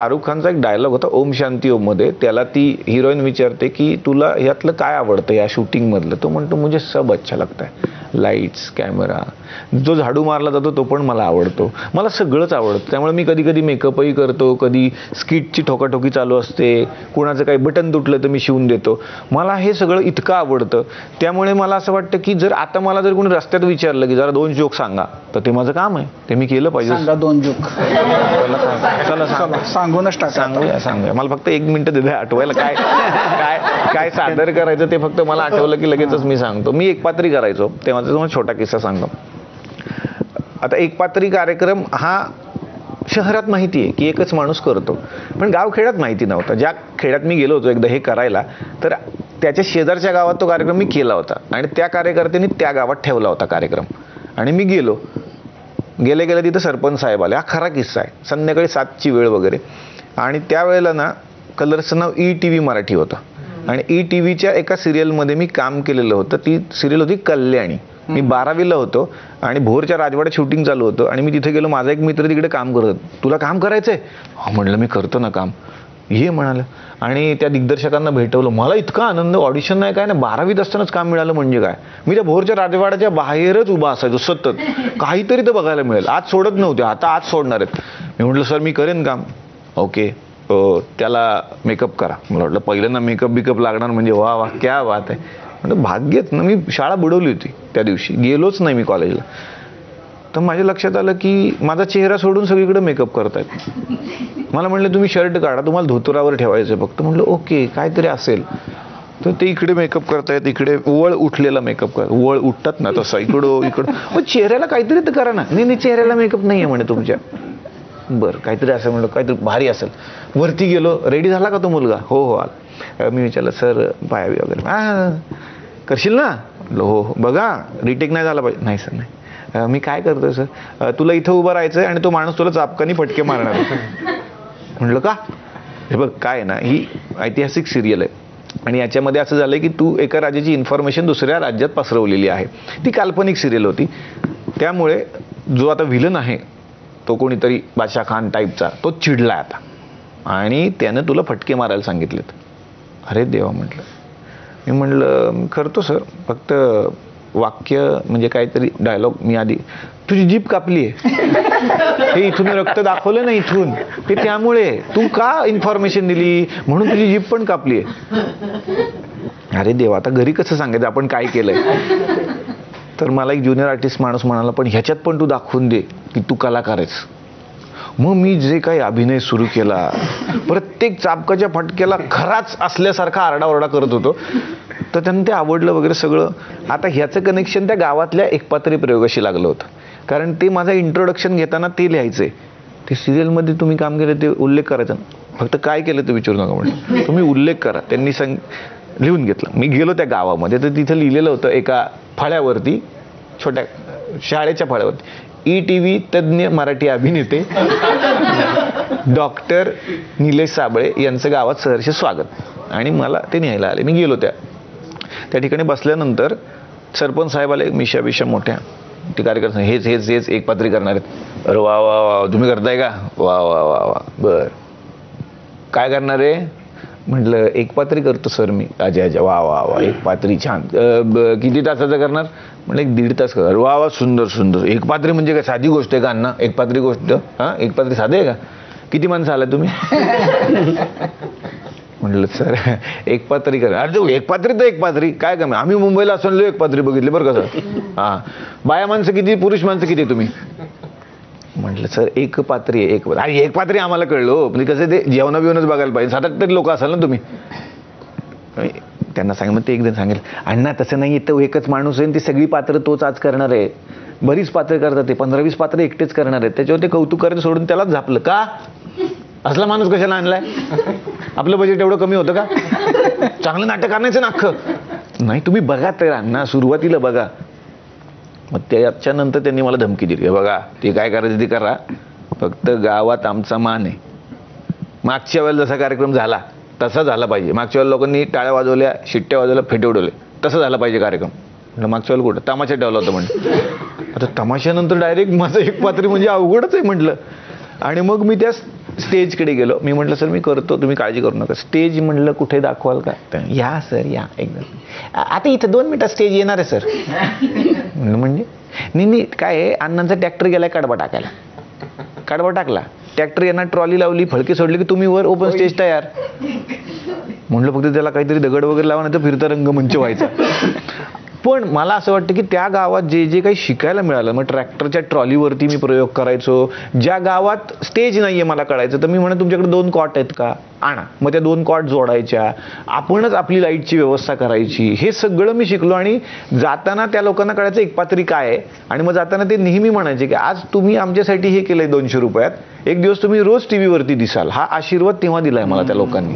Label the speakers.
Speaker 1: शाहरुख खानचा एक डायलॉग होता ओम शांती ओम मध्ये. त्याला ती हिरोईन विचारते की तुला यातलं काय आवडतं या शूटिंग मधलं. तो म्हणतो मुझे सब अच्छा लगता है, लाईट्स, कॅमेरा, जो झाडू मारला जातो तो पण मला आवडतो, मला सगळंच आवडतं. त्यामुळे मी कधी कधी मेकअपही करतो, कधी स्किटची ठोकाठोकी चालू असते, कुणाचं काही बटन तुटलं तर मी शिवून देतो. मला हे सगळं इतकं आवडतं. त्यामुळे मला असं वाटतं की जर आता मला जर कोणी रस्त्यात विचारलं की जरा 2 जोक सांगा, तर ते माझं काम आहे, ते मी केलं पाहिजे.
Speaker 2: सांगा 2 जोक.
Speaker 1: चला
Speaker 2: सांगूनच टाका.
Speaker 1: सांगूया. मला फक्त 1 मिनिट दिलं आठवायला काय काय काय सादर करायचं ते फक्त मला आठवलं की लगेचच मी सांगतो. मी एकपात्री करायचो तेव्हा तुम्हाला छोटा किस्सा सांगतो. आता एकपात्री कार्यक्रम हा शहरात माहिती आहे की एकच माणूस करतो, पण गावखेड्यात माहिती नव्हता. ज्या खेड्यात मी गेलो होतो एकदा हे करायला, तर त्याच्या शेजारच्या गावात तो कार्यक्रम मी केला होता आणि त्या कार्यकर्त्यांनी त्या गावात ठेवला होता कार्यक्रम. आणि मी गेले गेले तिथं सरपंच साहेब आले. हा खरा किस्सा आहे. संध्याकाळी 7ची वेळ वगैरे. आणि त्यावेळेला ना कलर्सचं नाव ETV मराठी होतं आणि ETVच्या एका सिरियलमध्ये मी काम केलेलं होतं. ती सिरियल होती कल्याणी. मी 12वीला होतो आणि भोरच्या राजवाड्यात शूटिंग चालू होतं आणि मी तिथे गेलो. माझा एक मित्र तिकडे काम करत. तुला काम करायचंय? म्हणलं मी करतो ना काम, ये म्हणालं. आणि त्या दिग्दर्शकांना भेटवलं. मला इतका आनंद. ऑडिशन नाही काय ना, 12वीत असतानाच काम मिळालं म्हणजे काय. मी त्या भोरच्या राजवाड्याच्या बाहेरच उभा असायचो सतत, काहीतरी तर बघायला मिळेल. आज सोडत नव्हते, आता आज सोडणार आहेत. मी म्हटलं सर मी करेन काम. ओके, त्याला मेकअप करा. मला वाटलं पहिल्यांदा मेकअप लागणार म्हणजे वा वा क्या बात आहे. म्हणजे भाग्यच ना, मी शाळा बुडवली होती त्या दिवशी, गेलोच नाही मी कॉलेजला. तर माझ्या लक्षात आलं की माझा चेहरा सोडून सगळीकडे मेकअप करतायत. मला म्हणलं तुम्ही शर्ट काढा, तुम्हाला धोतरावर ठेवायचं फक्त. म्हटलं ओके काहीतरी असेल. तर ते इकडे मेकअप करतायत, इकडे वळ उठलेला मेकअप कर, वळ उठतात ना तसं इकडं. मग चेहऱ्याला काहीतरी तर करा ना. नाही चेहऱ्याला मेकअप नाही आहे म्हणे तुमच्या. बरं काहीतरी असं म्हणलं, काहीतरी भारी असेल. वरती गेलो, रेडी झाला का तो मुलगा? हो आला. मी विचारलं सर पायावी वगैरे. करशील ना? हो बघा रिटेक नाही झाला पाहिजे. नाही सर नाही. मी काय करतोय सर? तुला इथं उभं राहायचंय आणि तो माणूस तुला चापकानी फटके मारणार. म्हणलं का? हे बघ काय ना, ही ऐतिहासिक सिरियल आहे आणि याच्यामध्ये असं झालंय की तू एका राज्याची इन्फॉर्मेशन दुसऱ्या राज्यात पसरवलेली आहे. ती काल्पनिक सिरियल होती. त्यामुळे जो आता व्हिलन आहे तो कोणीतरी बादशाह खान टाईपचा, तो चिडलाय आता आणि त्यानं तुला फटके मारायला सांगितलेत. अरे देवा म्हटलं. मी म्हणलं करतो सर, फक्त वाक्य म्हणजे काहीतरी डायलॉग. मी आधी तुझी जीभ कापली आहे, हे इथून रक्त दाखवलं ना इथून, ते त्यामुळे तू का इन्फॉर्मेशन दिली म्हणून तुझी जीभ पण कापली आहे. अरे देवा, आता घरी कसं सांगायचं आपण काय केलंय. तर मला एक ज्युनियर आर्टिस्ट माणूस म्हणाला पण ह्याच्यात पण तू दाखवून दे की तू कलाकार आहेस. मग मी जे काही अभिनय सुरू केला, प्रत्येक चाबकाच्या फटक्याला खराच असल्यासारखा आरडाओरडा करत होतो. तर त्यांना ते आवडलं वगैरे सगळं. आता ह्याचं कनेक्शन त्या गावातल्या एकपात्री प्रयोगाशी लागलं होतं, कारण ते माझं इंट्रोडक्शन घेताना ते लिहायचे. ते सिरियलमध्ये तुम्ही काम केलं ते उल्लेख करायचा, फक्त काय केलं ते विचारू नका म्हणजे तुम्ही उल्लेख करा. त्यांनी लिहून घेतलं. मी गेलो त्या गावामध्ये, तर तिथं लिहिलेलं होतं एका फळ्यावरती, छोट्या शाळेच्या फळ्यावरती, ETV तज्ज्ञ मराठी अभिनेते डॉक्टर निलेश साबळे यांचं गावात सहर्ष स्वागत. आणि मला ते न्यायला आले. मी गेलो त्या ठिकाणी बसल्यानंतर सरपंच साहेब आले, मिशा मोठ्या. ते कार्यकर्ते हेच एकपात्री करणार आहेत. अरे वा वा वा, तुम्ही करताय का? वा वा वा वा, बर काय करणार आहे? म्हटलं एकपात्री करतो सर मी. अच्छा वा वा वा, एकपात्री छान. किती तासाचं करणार? म्हटलं 1.5 तास कर. वा वा, सुंदर. एकपात्री म्हणजे काय साधी गोष्ट आहे का अण्णा? एकपात्री गोष्ट? एकपात्री साधे आहे का? किती माणसं आला तुम्ही? म्हटलं सर एकपात्री करा. अरे एकपात्री तर एकपात्री काय कमी, आम्ही मुंबईला असून एकपात्री बघितले बरं कसं. बाया माणसं किती, पुरुष माणसं किती तुम्ही? म्हटलं सर एकपात्री आहे. अरे एकपात्री आम्हाला कळलं हो, म्हणजे कसं ते जेवणा बिवणच बघायला पाहिजे. 7-8 तरी लोक असाल ना तुम्ही. त्यांना सांग. मग ते एकदा सांगेल अण्णा तसं नाही, तो एकच माणूस आहे, ती सगळी पात्र तोच आज करणार आहे. बरीच पात्र करतात ते, 15-20 पात्र एकटेच करणार आहेत. त्याच्यावर ते कौतुक करायचं सोडून त्यालाच झापलं का? असला माणूस कशाला आणलाय? आपलं बजेट एवढं कमी होतं का? चांगलं नाटक आणायचं ना अख्खं. नाही तुम्ही बघा तर अण्णा, सुरुवातीला बघा. मग त्याच्यानंतर त्यांनी मला धमकी दिली, बघा ते काय करायचं ते करा, फक्त गावात आमचा मान आहे. मागच्या वेळेला जसा कार्यक्रम झाला तसा झाला पाहिजे. मागच्या वेळेला लोकांनी टाळ्या वाजवल्या, शिट्ट्या वाजवल्या, फेटे उडवले, तसं झाला पाहिजे कार्यक्रम. म्हटलं मागच्या वेळेला कुठं तमाशा ठेवला होता म्हणलं. आता तमाशानंतर डायरेक्ट माझं एकपात्री म्हणजे अवघडच आहे म्हटलं. आणि मग मी त्या स्टेजकडे गेलो. मी म्हटलं सर मी करतो, तुम्ही काळजी करू नका. स्टेज म्हटलं कुठे दाखवाल का? या सर या एकदम. आता इथं 2 मिनिटात स्टेज येणार आहे सर. म्हणलं म्हणजे नाही काय आहे, अण्णांचा ट्रॅक्टर गेलाय कडबा टाकायला. कडबा टाकला, ट्रॅक्टर यांना ट्रॉली लावली, फळके सोडली की तुम्ही वर ओपन स्टेज तयार. म्हणलं फक्त त्याला काहीतरी दगड वगैरे लावा, नाही तर फिरता रंगमंच व्हायचा. पण मला असं वाटतं की त्या गावात जे जे काही शिकायला मिळालं, मग ट्रॅक्टरच्या ट्रॉलीवरती मी प्रयोग करायचो. ज्या गावात स्टेज नाहीये मला कळायचं, तर मी म्हणत तुमच्याकडे 2 कॉट आहेत का, आणा. मग त्या 2 कॉट जोडायच्या, आपणच आपली लाईटची व्यवस्था करायची. हे सगळं मी शिकलो. आणि जाताना त्या लोकांना कळायचं एकपात्री काय आहे. आणि मग जाताना ते नेहमी म्हणायचे की आज तुम्ही आमच्यासाठी हे केलंय 200 रुपयात, एक दिवस तुम्ही रोज टीव्हीवरती दिसाल. हा आशीर्वाद तेव्हा दिलाय मला त्या लोकांनी.